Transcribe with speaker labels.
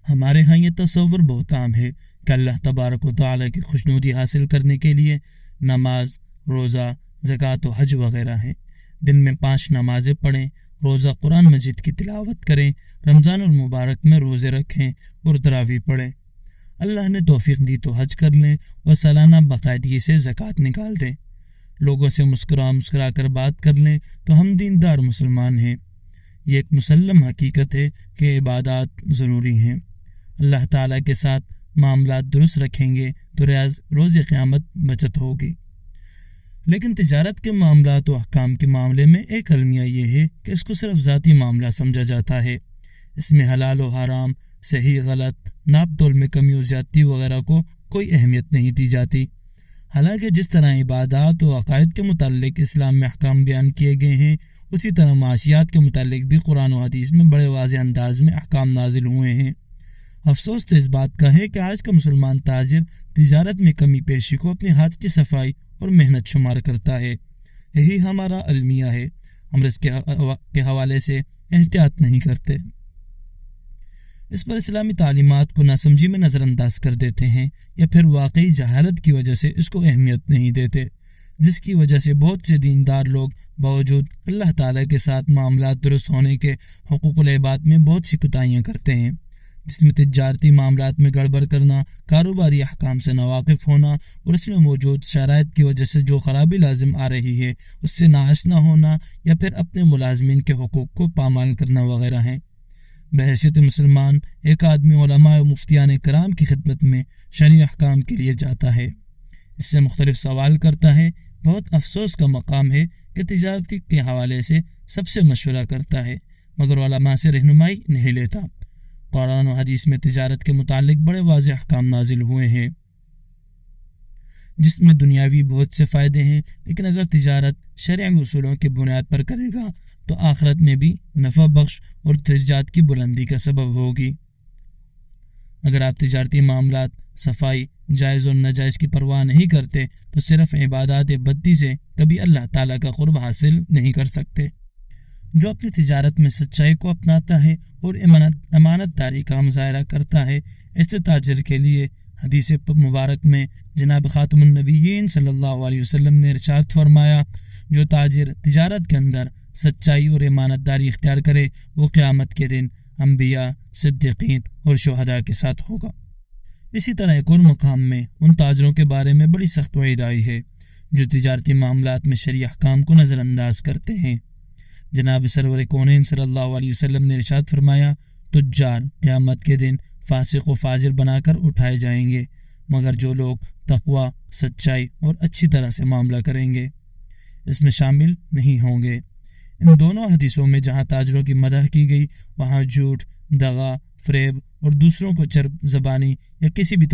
Speaker 1: ہمارے ہاں یہ تصور بہت عام ہے کہ اللہ تبارک و تعالیٰ کی خوشنودی حاصل کرنے کے لیے نماز، روزہ، زکوٰۃ و حج وغیرہ ہیں۔ دن میں 5 نمازیں پڑھیں، روزہ قرآن مجید کی تلاوت کریں، رمضان المبارک میں روزے رکھیں اور تراویح پڑھیں۔ اللہ نے توفیق دی تو حج کر لیں اور سالانہ باقاعدگی سے زکوٰۃ نکال دیں۔ لوگوں سے مسکرا کر بات کر لیں تو ہم دیندار مسلمان ہیں۔ یہ ایک مسلم حقیقت ہے کہ عبادات ضروری ہیں۔ اللہ تعالیٰ کے ساتھ معاملات درست رکھیں گے تو روز قیامت بچت ہوگی۔ لیکن تجارت کے معاملات و احکام کے معاملے میں ایک المیہ یہ ہے کہ اس کو صرف ذاتی معاملہ سمجھا جاتا ہے۔ اس میں حلال و حرام، صحیح غلط، ناپ تول میں کمی و زیادتی وغیرہ کو کوئی اہمیت نہیں دی جاتی۔ حالانکہ جس طرح عبادات و عقائد کے متعلق اسلام میں احکام بیان کیے گئے ہیں، اسی طرح معاشیات کے متعلق بھی قرآن و حدیث میں بڑے واضح انداز میں احکام نازل ہوئے ہیں۔ افسوس تو اس بات کا ہے کہ آج کا مسلمان تاجر تجارت میں کمی پیشی کو اپنے ہاتھ کی صفائی اور محنت شمار کرتا ہے۔ یہی ہمارا المیہ ہے۔ ہم رزق کے حوالے سے احتیاط نہیں کرتے۔ اس پر اسلامی تعلیمات کو ناسمجھی میں نظر انداز کر دیتے ہیں یا پھر واقعی جہالت کی وجہ سے اس کو اہمیت نہیں دیتے، جس کی وجہ سے بہت سے دیندار لوگ باوجود اللہ تعالیٰ کے ساتھ معاملات درست ہونے کے حقوق العباد میں بہت سی کوتاہیاں کرتے ہیں، جس میں تجارتی معاملات میں گڑبڑ کرنا، کاروباری احکام سے ناواقف ہونا اور اس میں موجود شرائط کی وجہ سے جو خرابی لازم آ رہی ہے اس سے ناآشنا ہونا یا پھر اپنے ملازمین کے حقوق کو پامال کرنا وغیرہ ہیں۔ بحیثیت مسلمان ایک آدمی علماء و مفتیان کرام کی خدمت میں شرعی احکام کے لیے جاتا ہے، اس سے مختلف سوال کرتا ہے۔ بہت افسوس کا مقام ہے کہ تجارتی کے حوالے سے سب سے مشورہ کرتا ہے مگر علماء سے رہنمائی نہیں لیتا۔ قرآن و حدیث میں تجارت کے متعلق بڑے واضح احکام نازل ہوئے ہیں جس میں دنیاوی بہت سے فائدے ہیں، لیکن اگر تجارت شرعی اصولوں کی بنیاد پر کرے گا تو آخرت میں بھی نفع بخش اور درجات کی بلندی کا سبب ہوگی۔ اگر آپ تجارتی معاملات، صفائی، جائز اور ناجائز کی پرواہ نہیں کرتے تو صرف عبادات بدی سے کبھی اللہ تعالیٰ کا قرب حاصل نہیں کر سکتے۔ جو اپنی تجارت میں سچائی کو اپناتا ہے اور امانت داری کا مظاہرہ کرتا ہے، ایسے تاجر کے لیے حدیث مبارک میں جناب خاتم النبیین صلی اللہ علیہ وسلم نے ارشاد فرمایا، جو تاجر تجارت کے اندر سچائی اور امانت داری اختیار کرے وہ قیامت کے دن انبیاء، صدیقین اور شہداء کے ساتھ ہوگا۔ اسی طرح ایک اور مقام میں ان تاجروں کے بارے میں بڑی سخت وعید آئی ہے جو تجارتی معاملات میں شرعی احکام کو نظر انداز کرتے ہیں۔ جناب سرور کونین صلی اللہ علیہ وسلم نے ارشاد فرمایا، تجار قیامت کے دن فاسق و فاجر بنا کر اٹھائے جائیں گے مگر جو لوگ تقوی، سچائی اور اچھی طرح سے معاملہ کریں گے اس میں شامل نہیں ہوں گے۔ ان دونوں حدیثوں میں جہاں تاجروں کی مدح کی گئی، وہاں جھوٹ، دغا، فریب اور دوسروں کو چرب زبانی یا کسی بھی